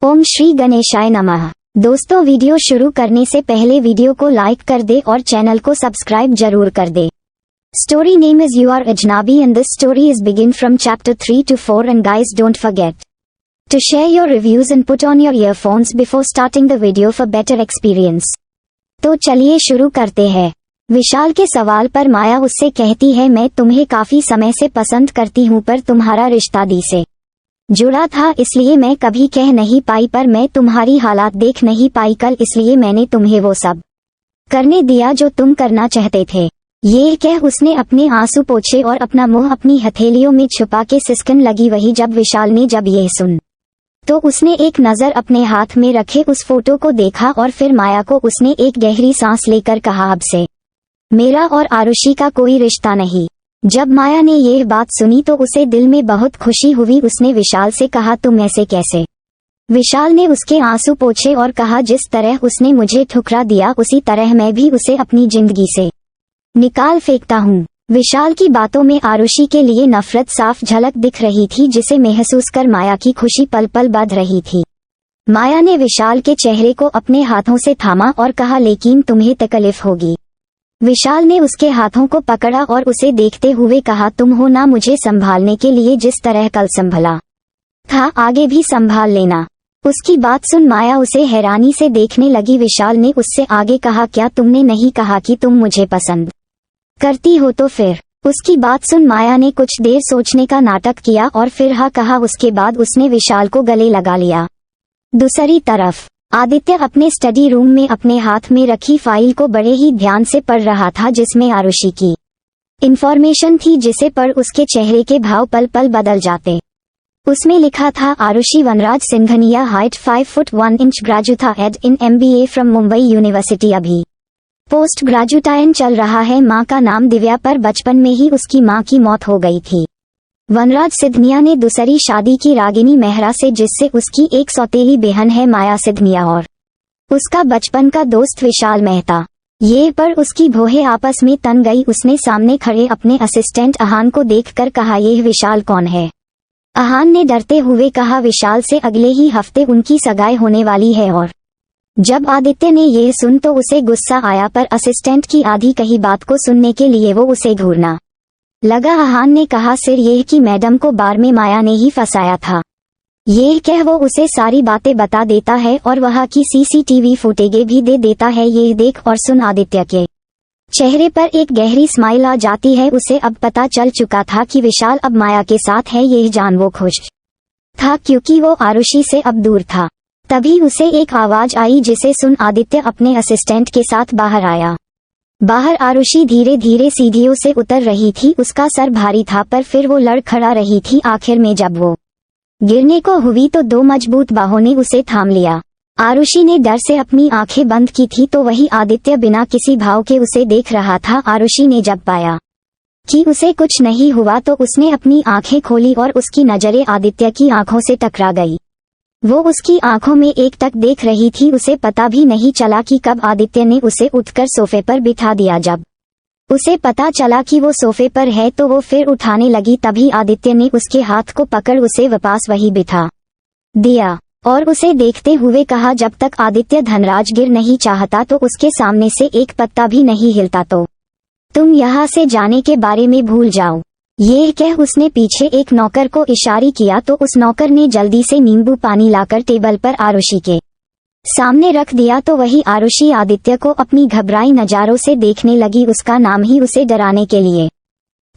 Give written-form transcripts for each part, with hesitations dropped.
ओम श्री गणेशाय नमः। दोस्तों, वीडियो शुरू करने से पहले वीडियो को लाइक कर दे और चैनल को सब्सक्राइब जरूर कर दे। Story name is you are Ajnabi and this story is begin from chapter 3 to 4 and guys don't forget to share your reviews and put on your earphones before starting the video for better experience। तो चलिए शुरू करते हैं। विशाल के सवाल पर माया उससे कहती है, मैं तुम्हें काफी समय से पसंद करती हूँ पर तुम्हारा रिश्ता दी से जुड़ा था इसलिए मैं कभी कह नहीं पाई, पर मैं तुम्हारी हालात देख नहीं पाई कल, इसलिए मैंने तुम्हें वो सब करने दिया जो तुम करना चाहते थे। ये कह उसने अपने आंसू पोंछे और अपना मुंह अपनी हथेलियों में छुपा के सिसकन लगी। वही जब विशाल ने जब यह सुन तो उसने एक नजर अपने हाथ में रखे उस फोटो को देखा और फिर माया को उसने एक गहरी सांस लेकर कहा, अब से मेरा और आरुषि का कोई रिश्ता नहीं। जब माया ने यह बात सुनी तो उसे दिल में बहुत खुशी हुई। उसने विशाल से कहा, तुम ऐसे कैसे? विशाल ने उसके आंसू पोंछे और कहा, जिस तरह उसने मुझे ठुकरा दिया उसी तरह मैं भी उसे अपनी जिंदगी से निकाल फेंकता हूँ। विशाल की बातों में आरुषि के लिए नफरत साफ झलक दिख रही थी, जिसे महसूस कर माया की खुशी पल पल बढ़ रही थी। माया ने विशाल के चेहरे को अपने हाथों से थामा और कहा, लेकिन तुम्हें तकलीफ होगी। विशाल ने उसके हाथों को पकड़ा और उसे देखते हुए कहा, तुम हो ना मुझे संभालने के लिए, जिस तरह कल संभला था आगे भी संभाल लेना। उसकी बात सुन माया उसे हैरानी से देखने लगी। विशाल ने उससे आगे कहा, क्या तुमने नहीं कहा कि तुम मुझे पसंद करती हो? तो फिर उसकी बात सुन माया ने कुछ देर सोचने का नाटक किया और फिर हाँ कहा। उसके बाद उसने विशाल को गले लगा लिया। दूसरी तरफ आदित्य अपने स्टडी रूम में अपने हाथ में रखी फाइल को बड़े ही ध्यान से पढ़ रहा था, जिसमें आरुषि की इन्फॉर्मेशन थी, जिसे पढ़ उसके चेहरे के भाव पल पल बदल जाते। उसमें लिखा था, Arushi Vanraj Singhania, height 5 foot 1 inch, graduated in MBA from Mumbai university, अभी पोस्ट ग्रेजुएटायन चल रहा है। माँ का नाम दिव्या, पर बचपन में ही उसकी माँ की मौत हो गई थी। वनराज सिंघनिया ने दूसरी शादी की रागिनी मेहरा से, जिससे उसकी एक सौतेली बहन है माया सिंघनिया, और उसका बचपन का दोस्त विशाल मेहता। ये पर उसकी भौहें आपस में तन गई। उसने सामने खड़े अपने असिस्टेंट आहान को देखकर कहा, यह विशाल कौन है? आहान ने डरते हुए कहा, विशाल से अगले ही हफ्ते उनकी सगाई होने वाली है। और जब आदित्य ने यह सुन तो उसे गुस्सा आया, पर असिस्टेंट की आधी कही बात को सुनने के लिए वो उसे घूरना लगा। आहान ने कहा, सिर यह कि मैडम को बार में माया ने ही फंसाया था। यह कह वो उसे सारी बातें बता देता है और वहाँ की CCTV फुटेज भी दे देता है। यह देख और सुन आदित्य के चेहरे पर एक गहरी स्माइल आ जाती है। उसे अब पता चल चुका था कि विशाल अब माया के साथ है। यह जान वो खुश था क्योंकि वो आरुषि से अब दूर था। तभी उसे एक आवाज आई, जिसे सुन आदित्य अपने असिस्टेंट के साथ बाहर आया। बाहर आरुषि धीरे धीरे सीढ़ियों से उतर रही थी। उसका सर भारी था, पर फिर वो लड़खड़ा रही थी। आखिर में जब वो गिरने को हुई तो दो मजबूत बाहों ने उसे थाम लिया। आरुषि ने डर से अपनी आंखें बंद की थी, तो वही आदित्य बिना किसी भाव के उसे देख रहा था। आरुषि ने जब पाया कि उसे कुछ नहीं हुआ तो उसने अपनी आंखें खोली और उसकी नजरें आदित्य की आंखों से टकरा गई। वो उसकी आंखों में एक टक देख रही थी। उसे पता भी नहीं चला कि कब आदित्य ने उसे उठकर सोफे पर बिठा दिया। जब उसे पता चला कि वो सोफे पर है तो वो फिर उठाने लगी। तभी आदित्य ने उसके हाथ को पकड़ उसे वापस वही बिठा दिया और उसे देखते हुए कहा, जब तक आदित्य धनराज गिर नहीं चाहता तो उसके सामने से एक पत्ता भी नहीं हिलता, तो तुम यहाँ से जाने के बारे में भूल जाओ। ये कह उसने पीछे एक नौकर को इशारा किया तो उस नौकर ने जल्दी से नींबू पानी लाकर टेबल पर आरुषि के सामने रख दिया। तो वही आरुषि आदित्य को अपनी घबराई नजारों से देखने लगी। उसका नाम ही उसे डराने के लिए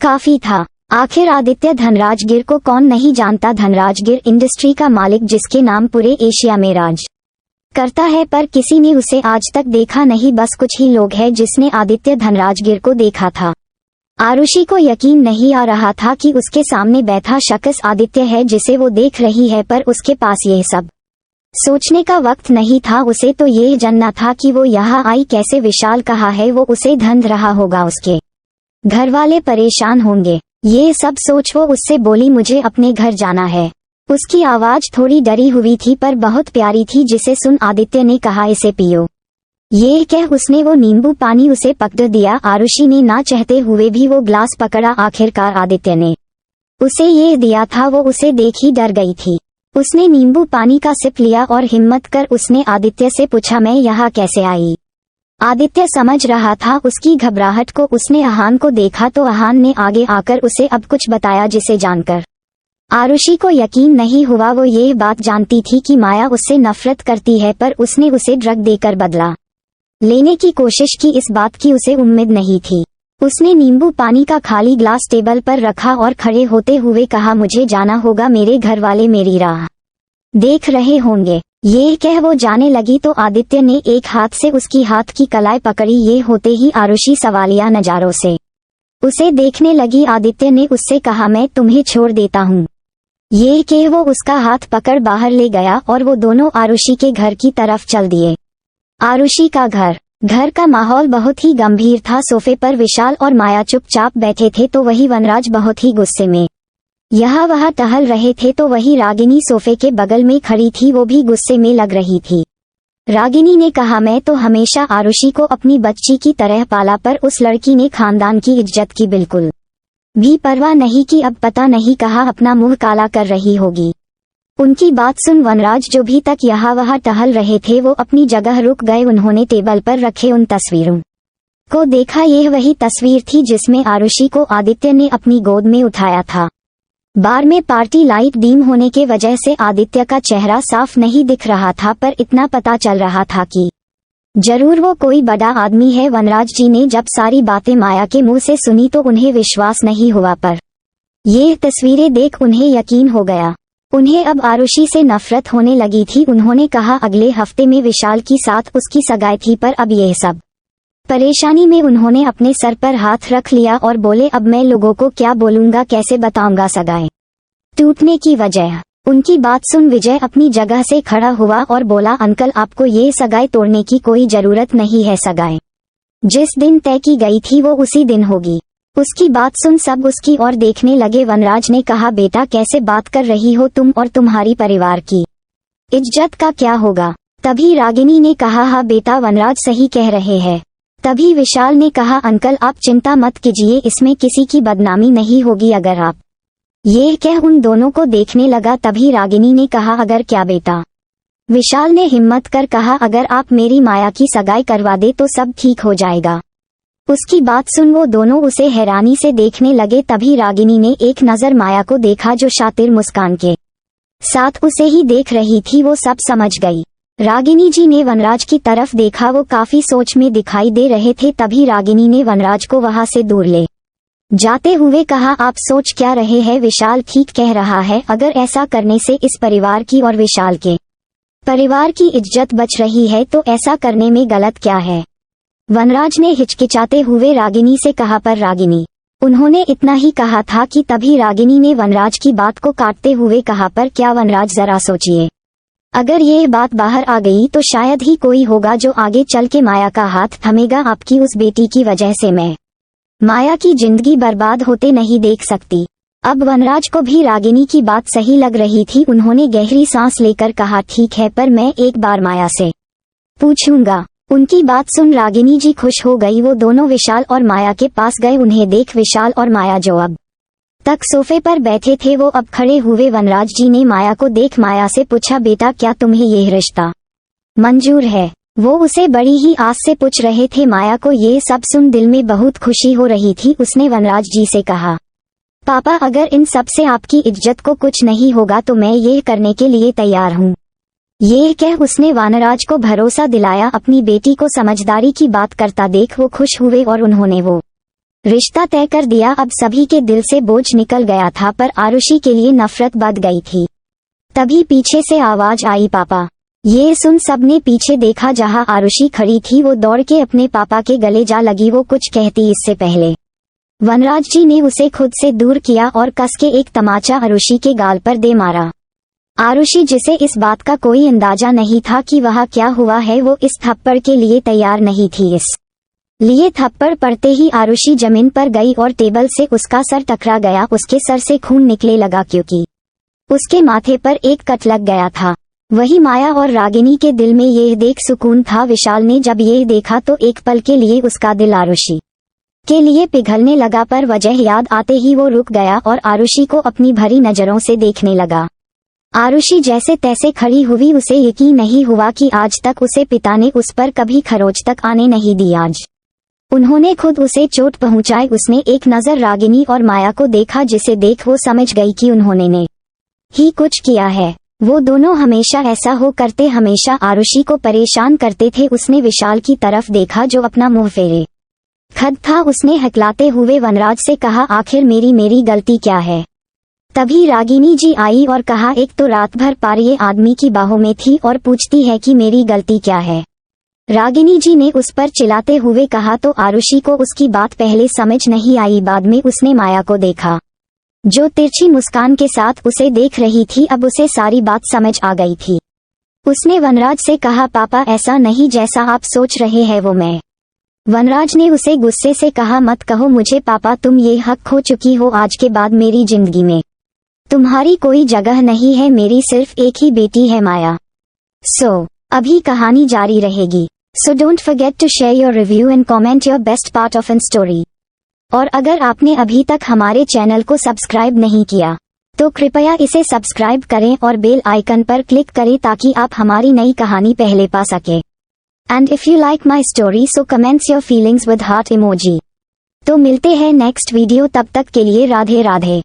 काफी था। आखिर आदित्य धनराज गिर को कौन नहीं जानता? धनराज गिर इंडस्ट्री का मालिक, जिसके नाम पूरे एशिया में राज करता है, पर किसी ने उसे आज तक देखा नहीं। बस कुछ ही लोग हैं जिसने आदित्य धनराज गिर को देखा था। आरुषि को यकीन नहीं आ रहा था कि उसके सामने बैठा शख्स आदित्य है जिसे वो देख रही है, पर उसके पास यह सब सोचने का वक्त नहीं था। उसे तो यह जानना था कि वो यहाँ आई कैसे। विशाल कहाँ है? वो उसे ढूंढ रहा होगा, उसके घर वाले परेशान होंगे। ये सब सोच वो उससे बोली, मुझे अपने घर जाना है। उसकी आवाज थोड़ी डरी हुई थी पर बहुत प्यारी थी, जिसे सुन आदित्य ने कहा, इसे पियो। ये कह उसने वो नींबू पानी उसे पकड़ दिया। आरुषि ने ना चाहते हुए भी वो ग्लास पकड़ा। आखिरकार आदित्य ने उसे ये दिया था। वो उसे देख ही डर गई थी। उसने नींबू पानी का सिप लिया और हिम्मत कर उसने आदित्य से पूछा, मैं यहाँ कैसे आई? आदित्य समझ रहा था उसकी घबराहट को। उसने आहान को देखा तो आहान ने आगे आकर उसे अब कुछ बताया, जिसे जानकर आरुषि को यकीन नहीं हुआ। वो ये बात जानती थी कि माया उससे नफरत करती है, पर उसने उसे ड्रग देकर बदला लेने की कोशिश की, इस बात की उसे उम्मीद नहीं थी। उसने नींबू पानी का खाली ग्लास टेबल पर रखा और खड़े होते हुए कहा, मुझे जाना होगा, मेरे घर वाले मेरी राह देख रहे होंगे। ये कह वो जाने लगी तो आदित्य ने एक हाथ से उसकी हाथ की कलाई पकड़ी। ये होते ही आरुषि सवालिया नजारों से उसे देखने लगी। आदित्य ने उससे कहा, मैं तुम्हें छोड़ देता हूँ। ये कह वो उसका हाथ पकड़ बाहर ले गया और वो दोनों आरुषि के घर की तरफ चल दिए। आरुषि का घर का माहौल बहुत ही गंभीर था। सोफे पर विशाल और माया चुपचाप बैठे थे तो वही वनराज बहुत ही गुस्से में यहाँ वहाँ टहल रहे थे। तो वही रागिनी सोफे के बगल में खड़ी थी, वो भी गुस्से में लग रही थी। रागिनी ने कहा, मैं तो हमेशा आरुषि को अपनी बच्ची की तरह पाला, पर उस लड़की ने खानदान की इज्जत की बिल्कुल भी परवाह नहीं की। अब पता नहीं कहाँ अपना मुंह काला कर रही होगी। उनकी बात सुन वनराज, जो भी तक यहाँ वहाँ टहल रहे थे, वो अपनी जगह रुक गए। उन्होंने टेबल पर रखे उन तस्वीरों को देखा। यह वही तस्वीर थी जिसमें आरुषि को आदित्य ने अपनी गोद में उठाया था। बार में पार्टी लाइट डीम होने के वजह से आदित्य का चेहरा साफ नहीं दिख रहा था, पर इतना पता चल रहा था कि जरूर वो कोई बड़ा आदमी है। वनराज जी ने जब सारी बातें माया के मुंह से सुनी तो उन्हें विश्वास नहीं हुआ, पर ये तस्वीरें देख उन्हें यकीन हो गया। उन्हें अब आरुषि से नफरत होने लगी थी। उन्होंने कहा, अगले हफ्ते में विशाल की साथ उसकी सगाई थी, पर अब यह सब परेशानी में उन्होंने अपने सर पर हाथ रख लिया और बोले, अब मैं लोगों को क्या बोलूंगा, कैसे बताऊंगा सगाई टूटने की वजह। उनकी बात सुन विजय अपनी जगह से खड़ा हुआ और बोला, अंकल आपको ये सगाई तोड़ने की कोई जरूरत नहीं है। सगाई जिस दिन तय की गई थी वो उसी दिन होगी। उसकी बात सुन सब उसकी ओर देखने लगे। वनराज ने कहा, बेटा कैसे बात कर रही हो तुम, और तुम्हारी परिवार की इज्जत का क्या होगा? तभी रागिनी ने कहा, हाँ बेटा वनराज सही कह रहे हैं। तभी विशाल ने कहा, अंकल आप चिंता मत कीजिए, इसमें किसी की बदनामी नहीं होगी अगर आप। ये कह उन दोनों को देखने लगा। तभी रागिनी ने कहा, अगर क्या बेटा? विशाल ने हिम्मत कर कहा, अगर आप मेरी माया की सगाई करवा दे तो सब ठीक हो जाएगा। उसकी बात सुन वो दोनों उसे हैरानी से देखने लगे। तभी रागिनी ने एक नजर माया को देखा, जो शातिर मुस्कान के साथ उसे ही देख रही थी। वो सब समझ गई। रागिनी जी ने वनराज की तरफ देखा, वो काफी सोच में दिखाई दे रहे थे। तभी रागिनी ने वनराज को वहां से दूर ले जाते हुए कहा, आप सोच क्या रहे हैं? विशाल ठीक कह रहा है, अगर ऐसा करने से इस परिवार की और विशाल के परिवार की इज्जत बच रही है तो ऐसा करने में गलत क्या है? वनराज ने हिचकिचाते हुए रागिनी से कहा, पर रागिनी, उन्होंने इतना ही कहा था कि तभी रागिनी ने वनराज की बात को काटते हुए कहा, पर क्या वनराज जरा सोचिए, अगर ये बात बाहर आ गई तो शायद ही कोई होगा जो आगे चल के माया का हाथ थमेगा। आपकी उस बेटी की वजह से मैं माया की जिंदगी बर्बाद होते नहीं देख सकती। अब वनराज को भी रागिनी की बात सही लग रही थी। उन्होंने गहरी सांस लेकर कहा, ठीक है, पर मैं एक बार माया से पूछूंगा। उनकी बात सुन रागिनी जी खुश हो गई। वो दोनों विशाल और माया के पास गए। उन्हें देख विशाल और माया, जो अब तक सोफे पर बैठे थे, वो अब खड़े हुए। वनराज जी ने माया को देख माया से पूछा, बेटा क्या तुम्हें यह रिश्ता मंजूर है? वो उसे बड़ी ही आस से पूछ रहे थे। माया को ये सब सुन दिल में बहुत खुशी हो रही थी। उसने वनराज जी से कहा, पापा अगर इन सब से आपकी इज्जत को कुछ नहीं होगा तो मैं ये करने के लिए तैयार हूँ। ये कह उसने वनराज को भरोसा दिलाया। अपनी बेटी को समझदारी की बात करता देख वो खुश हुए और उन्होंने वो रिश्ता तय कर दिया। अब सभी के दिल से बोझ निकल गया था, पर आरुषि के लिए नफरत बढ़ गई थी। तभी पीछे से आवाज आई, पापा। ये सुन सबने पीछे देखा जहां आरुषि खड़ी थी। वो दौड़ के अपने पापा के गले जा लगी। वो कुछ कहती इससे पहले वनराज जी ने उसे खुद से दूर किया और कस के एक तमाचा आरुषि के गाल पर दे मारा। आरुषि, जिसे इस बात का कोई अंदाजा नहीं था कि वह क्या हुआ है, वो इस थप्पड़ के लिए तैयार नहीं थी। इस लिए थप्पड़ पड़ते ही आरुषि जमीन पर गई और टेबल से उसका सर टकरा गया। उसके सर से खून निकले लगा क्योंकि उसके माथे पर एक कट लग गया था। वही माया और रागिनी के दिल में यह देख सुकून था। विशाल ने जब यह देखा तो एक पल के लिए उसका दिल आरुषि के लिए पिघलने लगा, पर वजह याद आते ही वो रुक गया और आरुषि को अपनी भरी नजरों से देखने लगा। आरुषि जैसे तैसे खड़ी हुई, उसे यकीन नहीं हुआ कि आज तक उसे पिता ने उस पर कभी खरोच तक आने नहीं दी। आज उन्होंने खुद उसे चोट पहुंचाई। उसने एक नजर रागिनी और माया को देखा, जिसे देख वो समझ गई कि उन्होंने ने ही कुछ किया है। वो दोनों हमेशा ऐसा हो करते, हमेशा आरुषि को परेशान करते थे। उसने विशाल की तरफ देखा जो अपना मुंह फेरे खड़ा था। उसने हकलाते हुए वनराज से कहा, आखिर मेरी गलती क्या है? तभी रागिनी जी आई और कहा, एक तो रात भर पार ये आदमी की बाहों में थी और पूछती है कि मेरी गलती क्या है। रागिनी जी ने उस पर चिल्लाते हुए कहा तो आरुषि को उसकी बात पहले समझ नहीं आई। बाद में उसने माया को देखा जो तिरछी मुस्कान के साथ उसे देख रही थी। अब उसे सारी बात समझ आ गई थी। उसने वनराज से कहा, पापा ऐसा नहीं जैसा आप सोच रहे हैं वो मैं। वनराज ने उसे गुस्से से कहा, मत कहो मुझे पापा, तुम ये हक खो चुकी हो। आज के बाद मेरी जिंदगी में तुम्हारी कोई जगह नहीं है। मेरी सिर्फ एक ही बेटी है, माया। अभी कहानी जारी रहेगी। So don't forget to share your review and comment your best part of an story. और अगर आपने अभी तक हमारे चैनल को सब्सक्राइब नहीं किया तो कृपया इसे सब्सक्राइब करें और बेल आइकन पर क्लिक करें ताकि आप हमारी नई कहानी पहले पा सके। And if you like my story so comments your feelings with heart emoji. तो मिलते हैं नेक्स्ट वीडियो, तब तक के लिए राधे राधे।